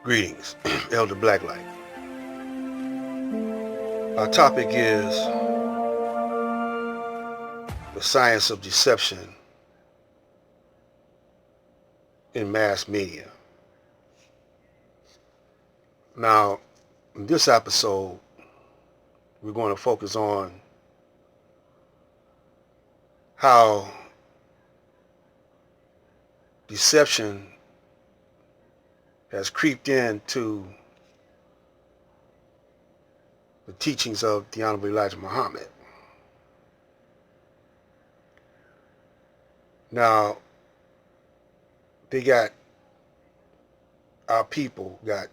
Greetings, Elder Blacklight. Our topic is the science of deception in mass media. Now, in this episode, we're going to focus on how deception has creeped into the teachings of the Honorable Elijah Muhammad. Now, they got our people, got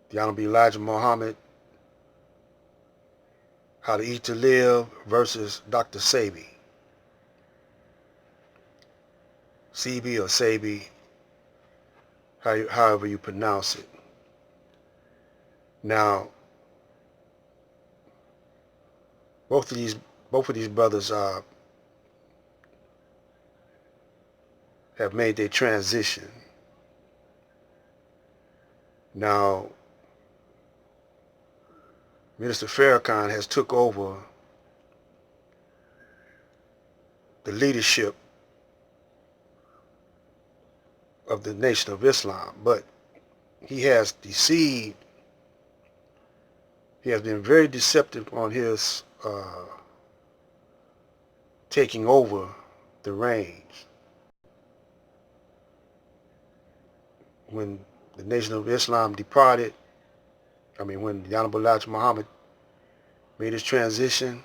the Honorable Elijah Muhammad, How to Eat to Live versus Dr. Sebi. Sebi or Sebi, however you pronounce it. Now, both of these brothers have made their transition. Now, Minister Farrakhan has took over the leadership of the Nation of Islam, but he has deceived. He has been very deceptive on his taking over the reins. When the Nation of Islam departed, when the Honorable Elijah Muhammad made his transition,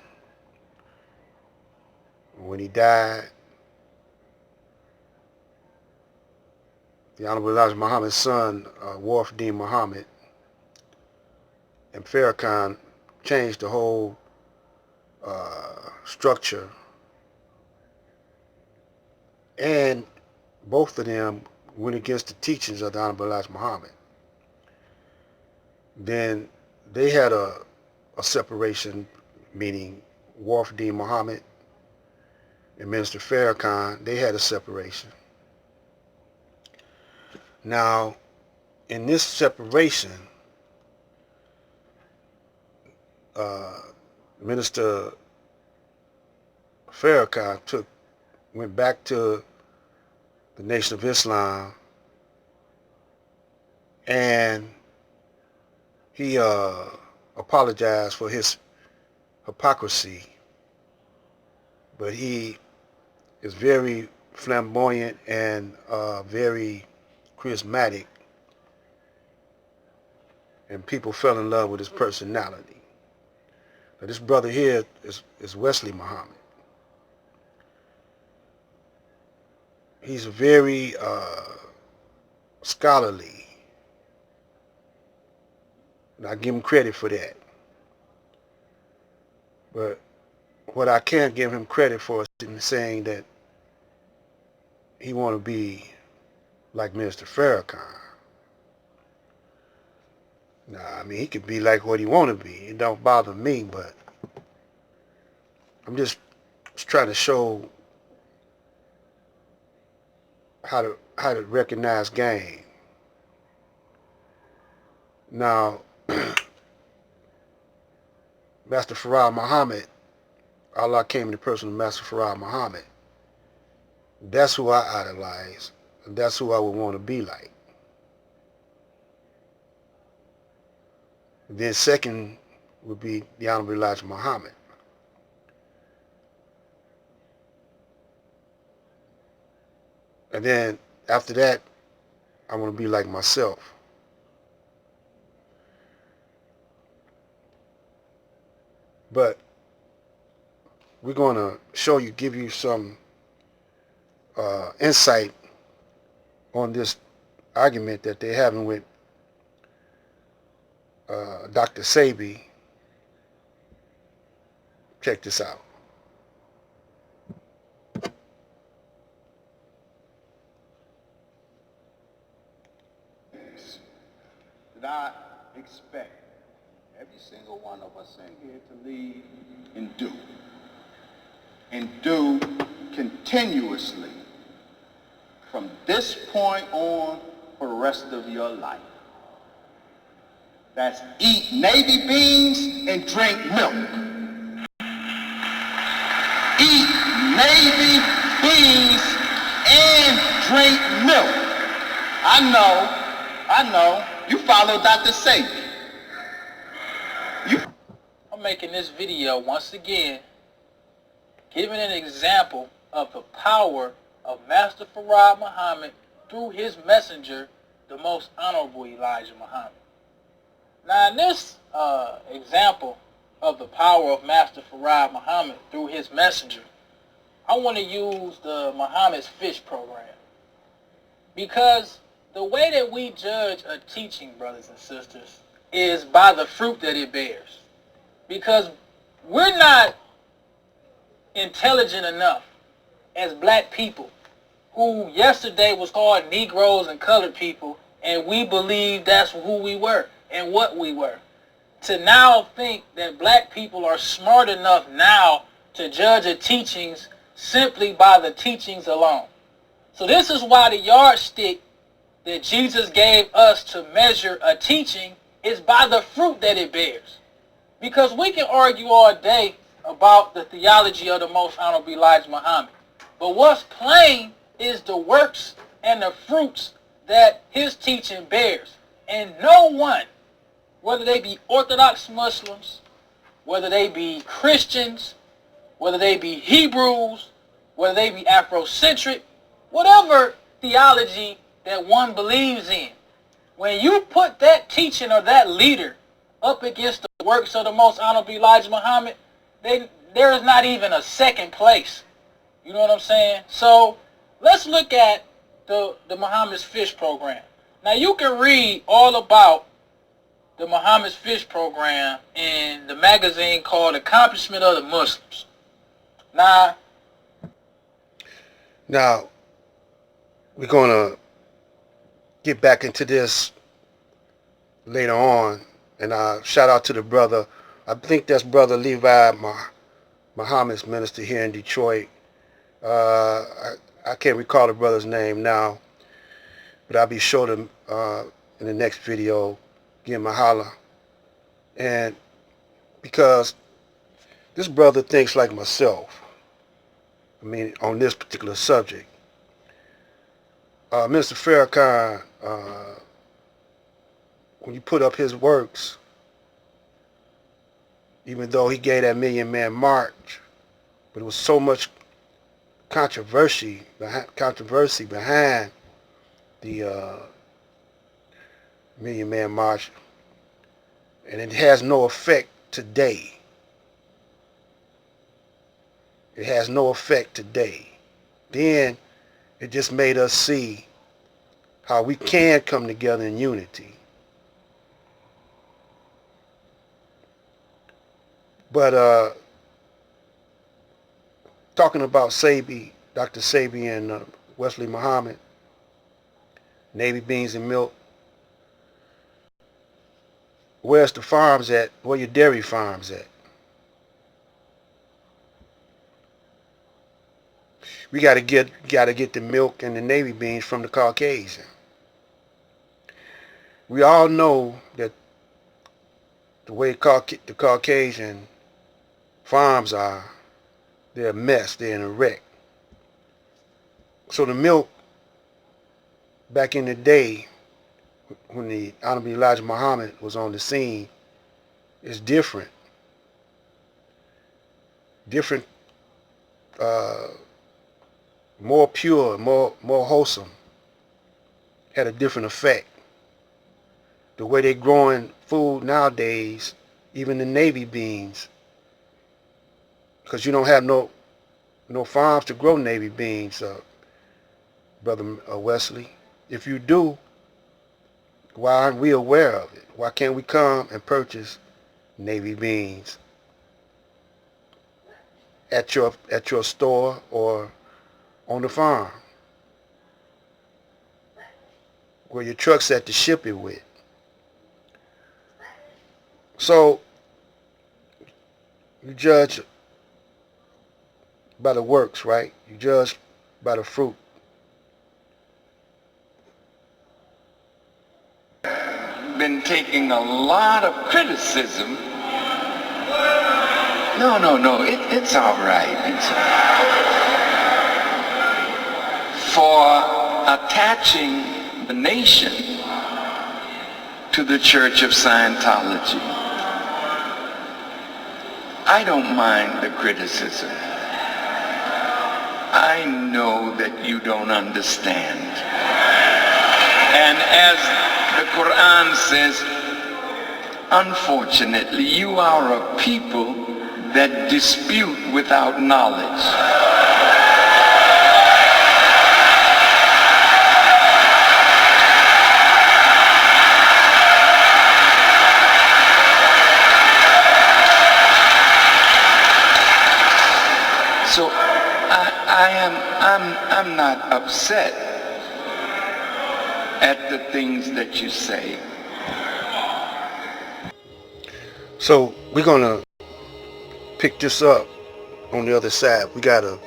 when he died, the Honorable Elijah Muhammad's son, Warf Deen Muhammad, and Farrakhan changed the whole structure, and both of them went against the teachings of the Honorable Elijah Muhammad. Then they had a separation, meaning Warf Deen Muhammad and Minister Farrakhan, they had a separation. Now, in this separation, Minister Farrakhan went back to the Nation of Islam, and he apologized for his hypocrisy, but he is very flamboyant and very charismatic, and people fell in love with his personality. Now, this brother here is Wesley Muhammad. He's very scholarly, and I give him credit for that. But what I can't give him credit for is him saying that he want to be like Minister Farrakhan. Nah, he could be like what he want to be. It don't bother me, but I'm just trying to show how to recognize game. Now, Master Farad Muhammad, Allah came in the person of Master Farad Muhammad. That's who I idolize. And that's who I would want to be like. Then second would be the Honorable Elijah Muhammad. And then after that, I want to be like myself. But we're going to give you some insight on this argument that they're having with Dr. Sebi. Check this out. That I expect every single one of us in here to lead and do continuously from this point on for the rest of your life. That's eat navy beans and drink milk. Eat navy beans and drink milk. I know, you follow Dr. Sabi. I'm making this video once again, giving an example of the power of Master Fard Muhammad through his messenger, the Most Honorable Elijah Muhammad. Now, in this example of the power of Master Fard Muhammad through his messenger, I want to use the Muhammad's Fish program. Because the way that we judge a teaching, brothers and sisters, is by the fruit that it bears. Because we're not intelligent enough as black people, who yesterday was called Negroes and colored people, and we believed that's who we were and what we were, to now think that black people are smart enough now to judge the teachings simply by the teachings alone. So this is why the yardstick that Jesus gave us to measure a teaching is by the fruit that it bears. Because we can argue all day about the theology of the Most Honorable Elijah Muhammad, but what's plain is the works and the fruits that his teaching bears. And no one, whether they be Orthodox Muslims, whether they be Christians, whether they be Hebrews, whether they be Afrocentric, whatever theology that one believes in, when you put that teaching or that leader up against the works of the Most Honorable Elijah Muhammad, there is not even a second place. You know what I'm saying? So let's look at the Muhammad's Fish program. Now, you can read all about the Muhammad's Fish program in the magazine called Accomplishment of the Muslims. Now, we're going to get back into this later on. And shout out to the brother. I think that's Brother Levi Muhammad's minister here in Detroit. I can't recall the brother's name now, but I'll be sure to, in the next video, give him a holler. And because this brother thinks like myself, I mean, on this particular subject. Mr. Farrakhan, when you put up his works, even though he gave that Million Man March, but it was so much controversy behind the Million Man March, and it has no effect today. It has no effect today. Then it just made us see how we can come together in unity. But talking about Sabi, Dr. Sabi and Wesley Muhammad, Navy beans and milk, where's the farms at? Where your dairy farms at? We gotta get the milk and the navy beans from the Caucasian. We all know that the way the Caucasian farms are, they're a mess, they're in a wreck. So the milk back in the day, when the Honorable Elijah Muhammad was on the scene, is different. More pure, more wholesome, had a different effect. The way they're growing food nowadays, even the navy beans, because you don't have no farms to grow navy beans, Brother Wesley. If you do, why aren't we aware of it? Why can't we come and purchase navy beans at your store or on the farm where your truck's at to ship it with? So you judge by the works, right? You judge by the fruit. been taking a lot of criticism. No, it's all right. It's all right. For attaching the nation to the Church of Scientology. I don't mind the criticism. I know that you don't understand. And as the Quran says, unfortunately, you are a people that dispute without knowledge. So I'm not upset at the things that you say. So we're gonna pick this up on the other side. We gotta,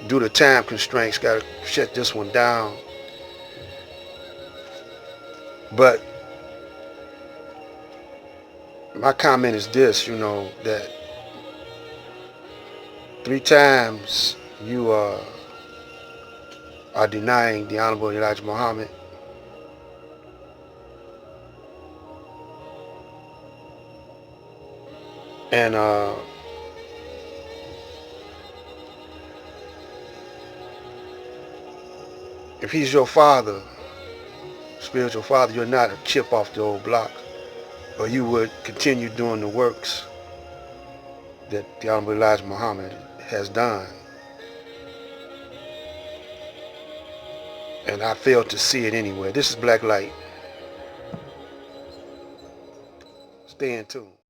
due to time constraints, gotta shut this one down. But my comment is this, that 3 times you are denying the Honorable Elijah Muhammad. And if he's your father, spiritual father, you're not a chip off the old block, or you would continue doing the works that the Honorable Elijah Muhammad has done. And I failed to see it anywhere. This is Black Light. Stay in tune.